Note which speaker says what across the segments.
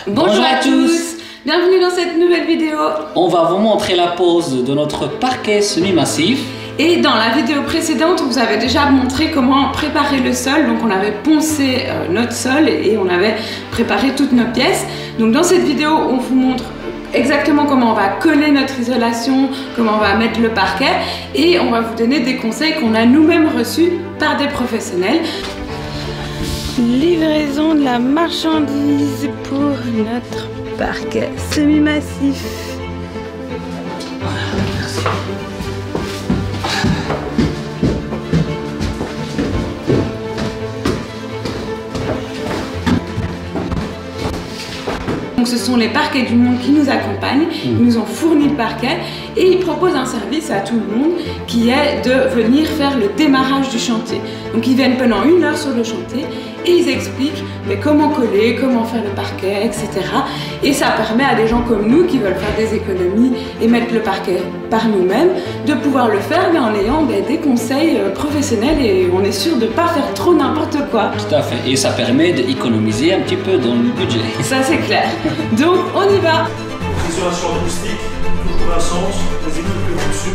Speaker 1: Bonjour à tous. Bienvenue dans cette nouvelle vidéo.
Speaker 2: On va vous montrer la pose de notre parquet semi-massif.
Speaker 1: Et dans la vidéo précédente, on vous avait déjà montré comment préparer le sol. Donc on avait poncé notre sol et on avait préparé toutes nos pièces. Donc dans cette vidéo, on vous montre exactement comment on va coller notre isolation, comment on va mettre le parquet et on va vous donner des conseils qu'on a nous-mêmes reçus par des professionnels. Livraison de la marchandise pour notre parquet semi-massif.
Speaker 2: Voilà, merci.
Speaker 1: Donc ce sont les parquets du monde qui nous accompagnent, ils nous ont fourni le parquet et ils proposent un service à tout le monde qui est de venir faire le démarrage du chantier. Donc ils viennent pendant 1 heure sur le chantier et ils expliquent comment coller, comment faire le parquet, etc. Et ça permet à des gens comme nous qui veulent faire des économies et mettre le parquet par nous-mêmes de pouvoir le faire mais en ayant des conseils professionnels et on est sûr de ne pas faire trop n'importe quoi.
Speaker 2: Tout à fait, et ça permet d'économiser un petit peu dans le budget.
Speaker 1: Ça c'est clair. Donc on y va.
Speaker 3: Isolation acoustique, toujours un sens, les équipes dessus.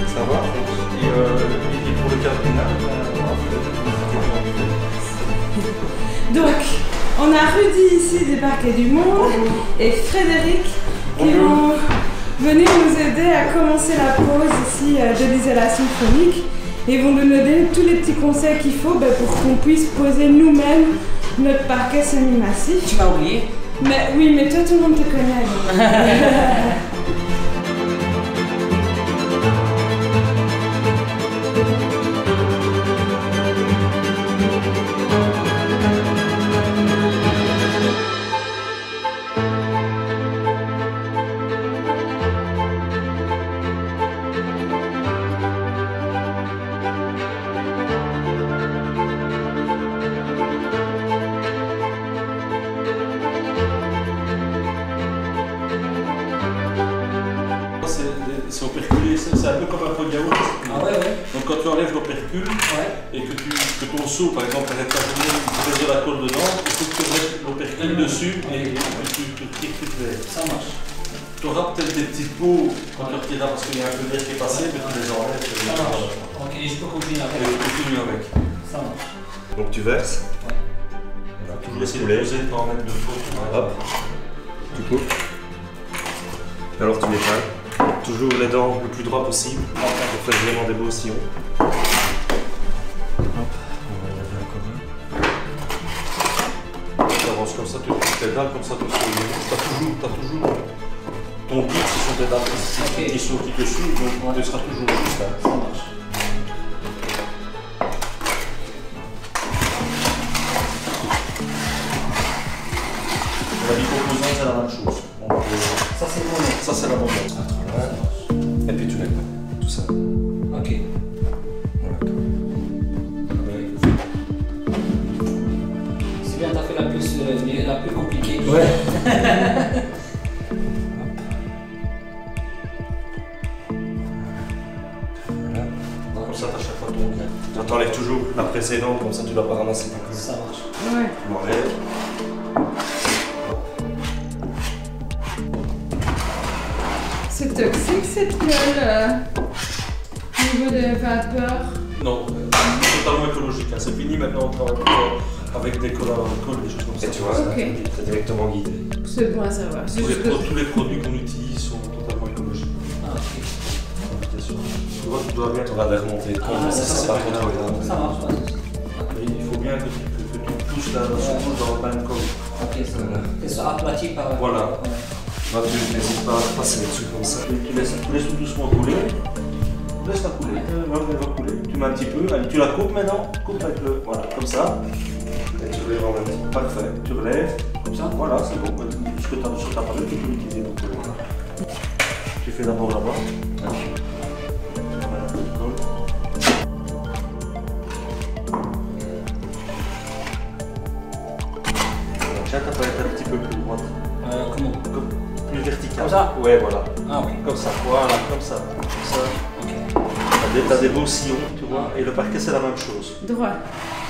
Speaker 3: Ça va. Et pour le cardinal,
Speaker 1: donc, on a Rudy ici des Parquets du Monde et Frédéric qui vont venir nous aider à commencer la pose ici de l'isolation chronique et vont nous donner tous les petits conseils qu'il faut pour qu'on puisse poser nous-mêmes notre parquet semi-massif.
Speaker 2: Tu m'as oublié?
Speaker 1: Mais oui, mais toi tout le monde te connaît.
Speaker 3: c'est operculé, c'est un peu comme un pot de yaourt.
Speaker 2: Ah ouais.
Speaker 3: Donc quand tu enlèves l'opercule et que ton seau, par exemple, arrête pas de poser la colle dedans, il faut que tu mettes l'opercule dessus et tu retires toute l'air.
Speaker 2: Ça marche.
Speaker 3: Tu auras peut-être des petits pots quand tu retireras parce qu'il y a un peu d'air qui est passé, mais tu les enlèves.
Speaker 2: Ça marche. Ok, je peux continuer avec.
Speaker 3: Et tu continues avec.
Speaker 2: Ça marche.
Speaker 4: Donc tu verses.
Speaker 3: Voilà, toujours essayer de poser, de pas en mettre de faux.
Speaker 4: Hop. Tu coupes. Alors tu l'étales. Toujours les dents le plus droit possible pour faire vraiment des beaux sillons. Hop. On va y aller encore un.
Speaker 3: Tu avances comme ça, tu pédales comme ça, tu as toujours ton guide, c'est son pédale qui sont qui te suivent, donc tu seras toujours juste.
Speaker 2: Ça marche.
Speaker 3: La décomposante, c'est la même chose.
Speaker 2: Ça c'est bon.
Speaker 3: Ça, c'est la bombe. Et puis tu mets tout ça.
Speaker 2: Ok. C'est bien, t'as fait la plus compliquée.
Speaker 3: Ouais.
Speaker 4: Voilà.
Speaker 3: Comme ça, t'as chaque fois ton guide.
Speaker 4: Tu t'enlèves toujours la précédente, comme ça tu ne vas pas ramasser ton
Speaker 2: Ça marche.
Speaker 1: Ouais.
Speaker 4: Tu m'enlèves.
Speaker 1: C'est toxique cette colle au niveau des vapeurs.
Speaker 3: Non, totalement écologique. C'est fini maintenant, on travaille avec des colles à alcool, des choses comme ça.
Speaker 4: Et tu vois,
Speaker 1: Ok.
Speaker 4: c'est directement guidé.
Speaker 1: C'est bon à savoir. C'est
Speaker 3: Tous
Speaker 1: juste que...
Speaker 3: les produits qu'on utilise sont totalement écologiques.
Speaker 2: Ah, ok.
Speaker 3: Bien sûr. Tu vois, tu dois bien.
Speaker 4: Tu auras des remontées de compte, ça
Speaker 3: c'est
Speaker 4: c'est pas
Speaker 3: pas
Speaker 4: trop
Speaker 3: grave.
Speaker 4: grave.
Speaker 2: Ça marche, pas de souci.
Speaker 3: Il faut bien que tu touches dans le bain de colle.
Speaker 2: Ok, ça va. Que ça aplati par.
Speaker 3: Voilà.
Speaker 2: Ouais.
Speaker 4: Là, tu n'hésites pas à passer dessus comme ça.
Speaker 3: Tu laisses tout doucement couler. Laisse-la couler. Elle va couler. Tu mets un petit peu. Allez, tu la coupes maintenant. Coupe avec le. Voilà, comme ça.
Speaker 4: Et tu relèves en même temps.
Speaker 3: Parfait. Tu relèves.
Speaker 2: Comme ça.
Speaker 3: Voilà, c'est bon. Ce que tu as sur ta palette, tu peux l'utiliser. Donc, voilà. Tu fais d'abord là-bas. Voilà, le col. Tiens, ta palette un petit peu plus droite.
Speaker 2: Comment?
Speaker 3: Plus vertical.
Speaker 2: Comme ça?
Speaker 3: Ouais, voilà.
Speaker 2: Ah oui.
Speaker 3: Comme ça, voilà, comme ça. Comme ça.
Speaker 2: Ok.
Speaker 3: T'as des beaux sillons, tu vois. Et le parquet, c'est la même chose.
Speaker 1: Droit.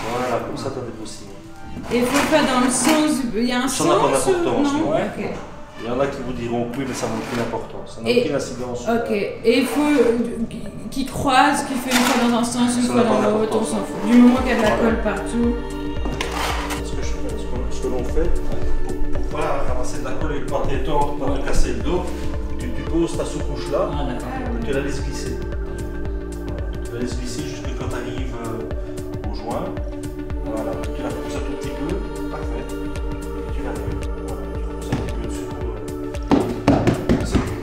Speaker 3: Voilà, comme ça, t'as des beaux sillons.
Speaker 1: Et il faut le faire dans le sens. Il y a un
Speaker 3: Ça
Speaker 1: sens
Speaker 3: n'a pas d'importance,
Speaker 1: non
Speaker 3: non.
Speaker 2: Ouais.
Speaker 1: Ok.
Speaker 3: Il y en a qui vous diront oui, mais ça n'a aucune importance. Ça n'a
Speaker 1: Et-
Speaker 3: aucune incidence.
Speaker 1: Ok. Et il faut qu'il croise, qu'il fait une fois dans un sens, une
Speaker 3: Ça
Speaker 1: fois
Speaker 3: n'a
Speaker 1: dans
Speaker 3: pas
Speaker 1: l'autre, on
Speaker 3: d'importance.
Speaker 1: s'en fout. Du moment qu'il y a de la
Speaker 3: Voilà.
Speaker 1: colle partout.
Speaker 3: Ce que l'on fait, pour pas ramasser de la colle et pas t'étendre, pas te casser le dos, tu poses ta sous-couche là,
Speaker 2: Ah, d'accord.
Speaker 3: et tu la laisses glisser. Tu la laisses glisser jusqu'à quand tu arrives au joint. Voilà, tu la repousses un tout petit peu, parfait. Et tu la lèves. Voilà, tu repousses un petit peu dessus pour.
Speaker 2: Ah, super.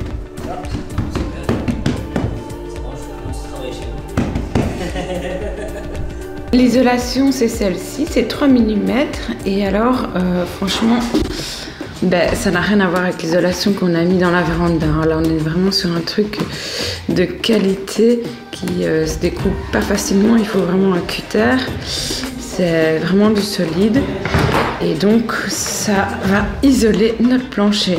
Speaker 2: C'est bon, je commence à travailler chez vous.
Speaker 1: L'isolation, c'est celle-ci, c'est 3 mm. Et alors, franchement, ben, ça n'a rien à voir avec l'isolation qu'on a mis dans la véranda. Là, on est vraiment sur un truc de qualité qui se découpe pas facilement. Il faut vraiment un cutter. C'est vraiment du solide. Et donc, ça va isoler notre plancher.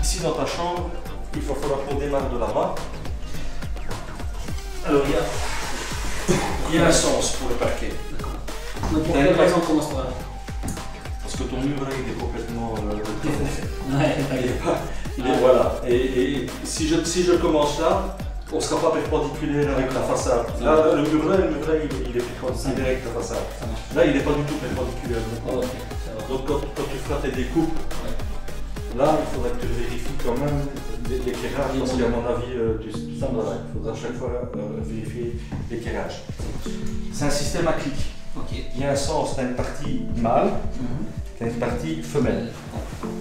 Speaker 3: Ici dans ta chambre, il va falloir qu'on démarre de là-bas. Alors il y a un sens pour le parquet.
Speaker 2: Donc, pour quelle raison on commence par là?
Speaker 3: Parce que ton mur là il est complètement
Speaker 2: Ouais,
Speaker 3: il est voilà. Et si je commence là, on ne sera pas perpendiculaire avec la façade. Là, le mur là, il est perpendiculaire avec la façade.
Speaker 2: ça marche.
Speaker 3: Là, il n'est pas du tout perpendiculaire.
Speaker 2: Oh, ok, ça va.
Speaker 3: Donc quand tu feras tes découpes, là, il faudra que tu vérifies quand même l'éclairage, parce qu'à mon avis, voilà, il faudra chaque fois vérifier l'éclairage. C'est un système à clic.
Speaker 2: Ok.
Speaker 3: Il y a un sens, tu as une partie mâle,
Speaker 2: Mhm.
Speaker 3: tu as une partie femelle.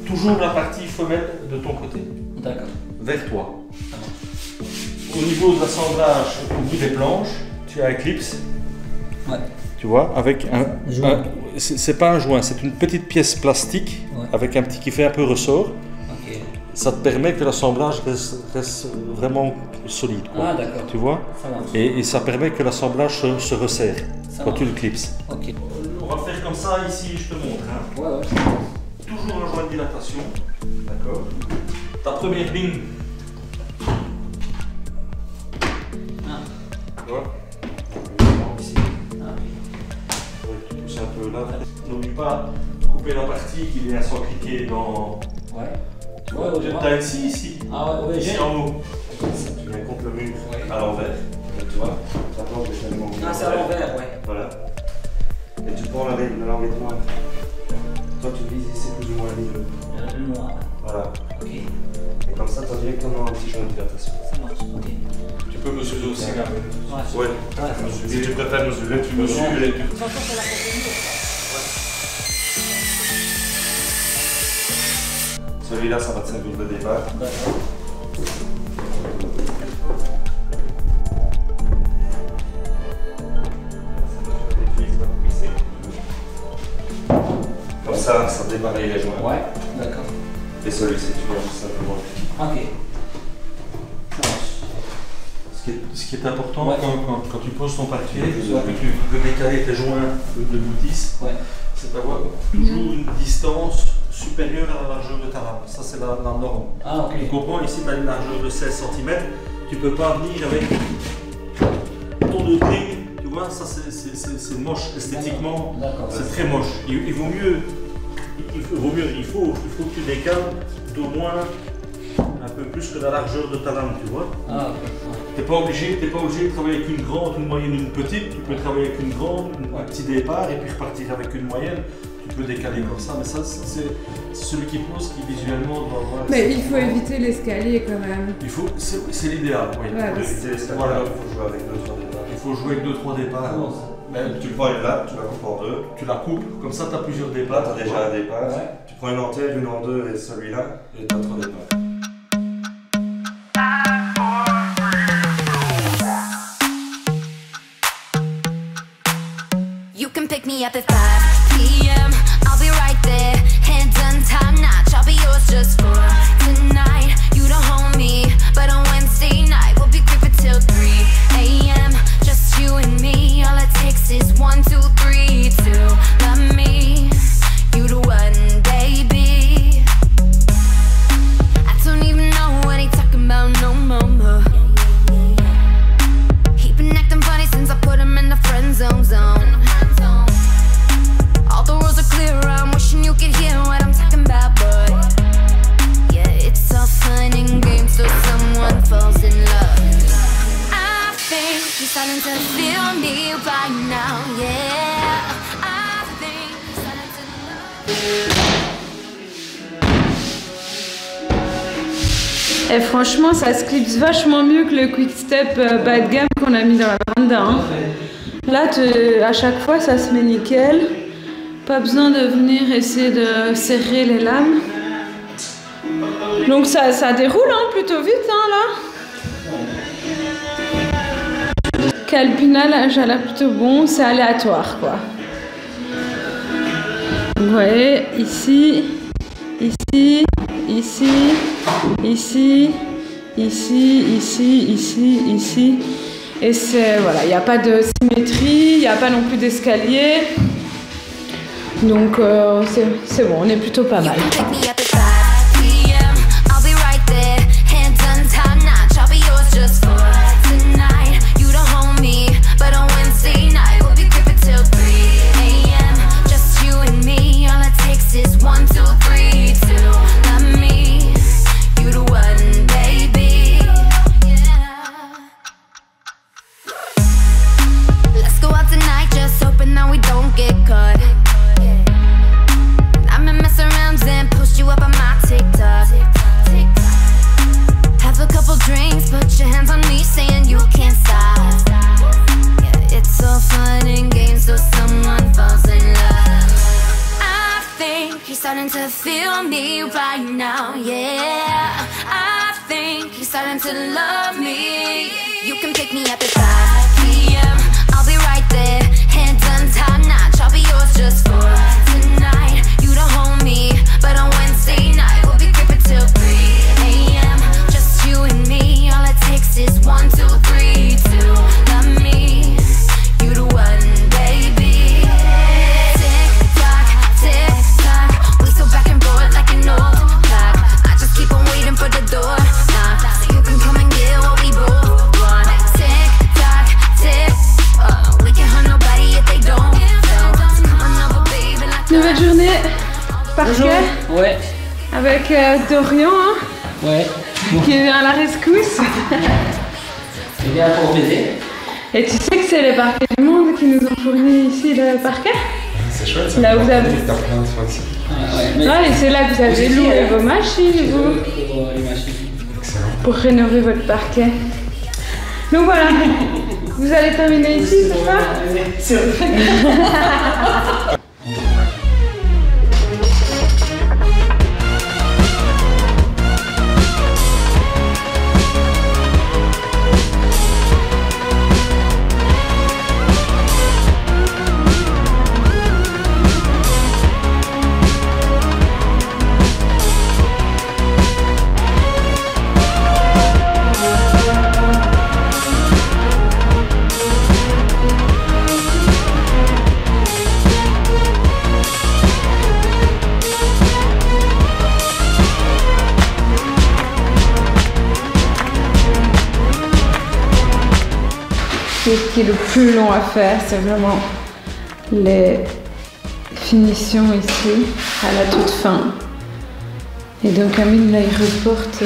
Speaker 3: Toujours la partie femelle de ton côté,
Speaker 2: D'accord.
Speaker 3: vers toi.
Speaker 2: Ça marche.
Speaker 3: Au niveau de l'assemblage, au bout des planches, tu as un clips.
Speaker 2: Ouais.
Speaker 3: Tu vois, avec
Speaker 2: Joint.
Speaker 3: c'est pas un joint, c'est une petite pièce plastique
Speaker 2: Ouais.
Speaker 3: avec un petit qui fait un peu ressort.
Speaker 2: Ok.
Speaker 3: Ça te permet que l'assemblage reste vraiment solide. Quoi.
Speaker 2: Ah, d'accord.
Speaker 3: Tu vois,
Speaker 2: Ça marche.
Speaker 3: et ça permet que l'assemblage se resserre
Speaker 2: Ça
Speaker 3: quand
Speaker 2: marche.
Speaker 3: tu le clipses.
Speaker 2: Ok.
Speaker 3: On va le faire comme ça ici, je te montre. Hein.
Speaker 2: Ouais, ouais.
Speaker 3: Toujours un joint de dilatation. D'accord. Ta première ligne.
Speaker 2: Ah.
Speaker 3: Tu vois. Ici.
Speaker 2: Ah.
Speaker 3: Ouais, tu pousses un peu là. N'oublie pas de couper la partie qui vient sans cliquer dans.
Speaker 2: Ouais.
Speaker 3: Tu
Speaker 2: Ouais,
Speaker 3: vois,
Speaker 2: ouais, je vois.
Speaker 3: t'as une scie ici.
Speaker 2: Ah ouais,
Speaker 3: Ici
Speaker 2: j'ai.
Speaker 3: en haut. Tu viens contre le mur
Speaker 2: Ouais.
Speaker 3: à l'envers. Tu vois. Ta planche est tellement mise
Speaker 2: Ah, c'est à l'envers, ouais.
Speaker 3: Voilà. Et tu prends l'envêtement. Toi, tu vises ici plus ou moins le
Speaker 2: Le noir.
Speaker 3: Voilà.
Speaker 2: Ok.
Speaker 3: Et comme ça, tu as directement un petit joint de dilatation.
Speaker 2: Ça marche. Ok.
Speaker 3: Tu peux mesurer aussi là.
Speaker 2: Ouais.
Speaker 3: Ouais.
Speaker 2: Ouais.
Speaker 3: Si tu préfères mesurer, tu mesures et tu. Celui-là, ça va te servir de départ.
Speaker 2: D'accord.
Speaker 3: Comme ça démarre les joints.
Speaker 2: Ouais. D'accord.
Speaker 3: Et celui-ci, tu viens tout simplement.
Speaker 2: Ok. Ça marche.
Speaker 3: Ce qui est important
Speaker 2: Ouais.
Speaker 3: quand tu poses ton parquet,
Speaker 2: Ouais.
Speaker 3: que tu veux décaler tes joints de boutisse,
Speaker 2: Ouais.
Speaker 3: c'est d'avoir toujours une distance supérieure à la largeur de ta lame. Ça, c'est la norme.
Speaker 2: Ah, ok.
Speaker 3: Tu comprends, ici, tu as une largeur de 16 cm. Tu ne peux pas venir avec ton autre ligne. Tu vois, ça, c'est moche. Esthétiquement,
Speaker 2: D'accord.
Speaker 3: c'est très moche. Il faut que tu décales d'au moins un peu plus que la largeur de ta lame, tu vois.
Speaker 2: Ah, ok. Ouais.
Speaker 3: T'es pas obligé de travailler avec une grande, une moyenne, une petite. Tu peux travailler avec une grande, un petit départ et puis repartir avec une moyenne. Tu peux décaler comme ça, mais ça c'est celui qui pose qui visuellement doit voir.
Speaker 1: Mais il faut éviter l'escalier quand même.
Speaker 3: C'est l'idéal, oui.
Speaker 1: Ouais,
Speaker 4: Pour éviter l'escalier,
Speaker 3: Voilà.
Speaker 4: il faut jouer avec 2-3 départs.
Speaker 3: Il faut jouer avec 2-3 départs. Mais
Speaker 4: Tu prends une latte, tu la coupes en deux.
Speaker 3: tu la coupes, comme ça tu as plusieurs
Speaker 4: Là,
Speaker 3: départs.
Speaker 4: tu as déjà un départ.
Speaker 3: Ouais.
Speaker 4: Tu prends une en tête, une en deux et celui-là, et tu as 3 départs.
Speaker 5: You can pick me up at 5 p.m. I'll be right there, hands done, top notch. I'll be yours just for tonight. You don't hold me, but on Wednesday night we'll be creeping till 3 a.m. Just you and me. All it takes is 1, 2, 3 to love me. You the one, baby. I don't even know what he talking about no more. He been acting funny since I put him in the friend zone. All the rules are clear, I'm wishing you could hear what I'm talking about, but yeah, it's all fun and games till someone falls in love. I think you're starting to feel me right now, yeah. I think you're starting to love.
Speaker 1: Et franchement, ça se clipse vachement mieux que le quick step bas de gamme qu'on a mis dans la véranda. Hein. Là, à chaque fois, ça se met nickel. Pas besoin de venir essayer de serrer les lames. Donc ça déroule hein, plutôt vite hein, là. Calpinage a l'air plutôt bon, c'est aléatoire quoi. Vous voyez, ici, ici, ici, ici, ici, ici, ici, ici. Et c'est, voilà, il n'y a pas de symétrie, il n'y a pas non plus d'escalier. Donc c'est bon, on est plutôt pas mal. Starting to feel me right now, yeah. I think you're starting to love me. You can pick me up at 5 p.m. I'll be right there, hands done, top notch. I'll be yours just for tonight. You don't hold me, but on Wednesday night we'll be creeping till 3 a.m. Just you and me. All it takes is 1, 2, 3 to love me. You the one, baby. Tick tock, tick tock. Back and forth like an old clock. I just keep on waiting for the door knock, so you can come and get what we both want. Tick tock, tick. We can hurt nobody if they don't. So come on over, baby, like Nouvelle journée parquet.
Speaker 2: Ouais.
Speaker 1: Avec Dorian hein,
Speaker 2: Ouais.
Speaker 1: qui vient à la rescousse.
Speaker 2: Il vient pour m'aider.
Speaker 1: Et tu sais que c'est les parquets du monde qui nous ont fourni ici le parquet.
Speaker 6: C'est chouette, ça.
Speaker 1: Là, vous avez-
Speaker 6: T'as plein de fois aussi.
Speaker 1: Ouais, et c'est là que vous avez loué vos machines, vous,
Speaker 2: Pour les machines.
Speaker 6: Excellent.
Speaker 1: pour rénover votre parquet. Donc voilà, vous allez terminer ici, c'est ça? Ce qui est le plus long à faire, c'est vraiment les finitions ici, à la toute fin. Et donc Amine, là, il reporte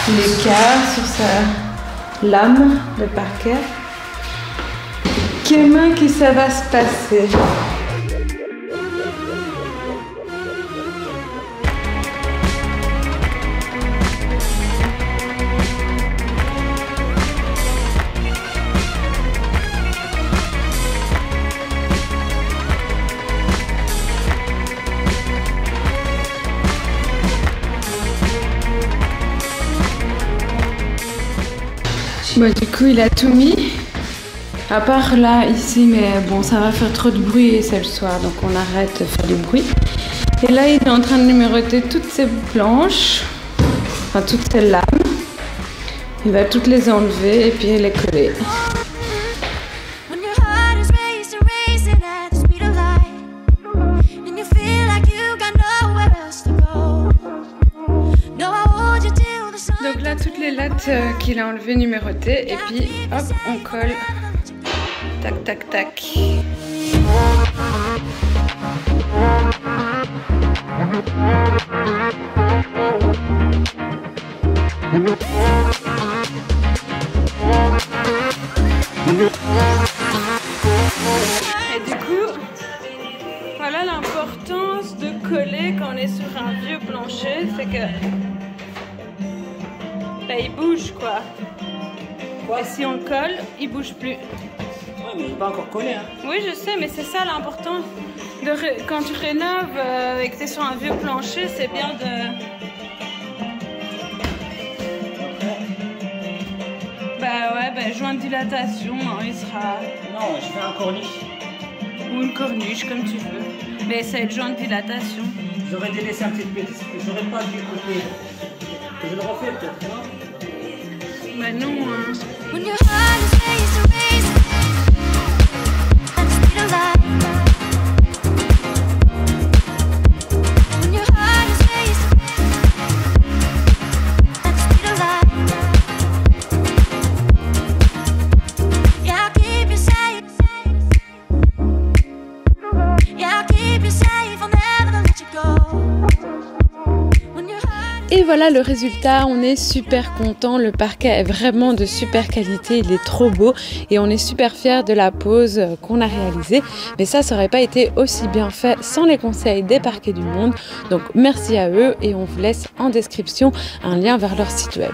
Speaker 1: l'écart sur sa lame de parquet. Comment que ça va se passer? Bon, du coup, il a tout mis. À part là, ici, mais bon, ça va faire trop de bruit et c'est le soir, donc on arrête de faire du bruit. Et là, il est en train de numéroter toutes ces planches, enfin toutes ces lames. Il va toutes les enlever et puis les coller. Donc là, toutes les lattes qu'il a enlevées numérotées et puis hop, on colle. Tac, tac, tac. Et du coup, voilà l'importance de coller quand on est sur un vieux plancher, c'est que bah, il bouge quoi. Et si on le colle, il bouge plus.
Speaker 2: Ouais, mais il n'est pas encore collé. Hein.
Speaker 1: Oui, je sais, mais c'est ça l'important. Quand tu rénoves et que tu es sur un vieux plancher, c'est bien de... Bah ouais, bah, joint de dilatation, hein, il sera...
Speaker 2: Non, je fais un corniche.
Speaker 1: Ou une corniche, comme tu veux. Mais c'est joint de dilatation.
Speaker 2: J'aurais délaissé un petit peu, j'aurais pas dû couper. Je le refais peut-être, non?
Speaker 1: Bah non, hein. Et voilà le résultat, on est super content, le parquet est vraiment de super qualité, il est trop beau et on est super fiers de la pose qu'on a réalisée. Mais ça n'aurait pas été aussi bien fait sans les conseils des Parquets du Monde. Donc merci à eux et on vous laisse en description un lien vers leur site web.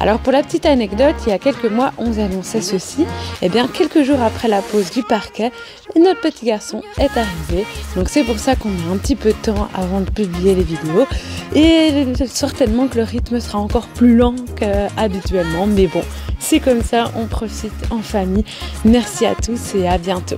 Speaker 1: Alors pour la petite anecdote, il y a quelques mois on vous annonçait ceci, et bien quelques jours après la pose du parquet, notre petit garçon est arrivé. Donc c'est pour ça qu'on a un petit peu de temps avant de publier les vidéos et certainement que le rythme sera encore plus lent qu'habituellement, mais bon, c'est comme ça, on profite en famille. Merci à tous et à bientôt.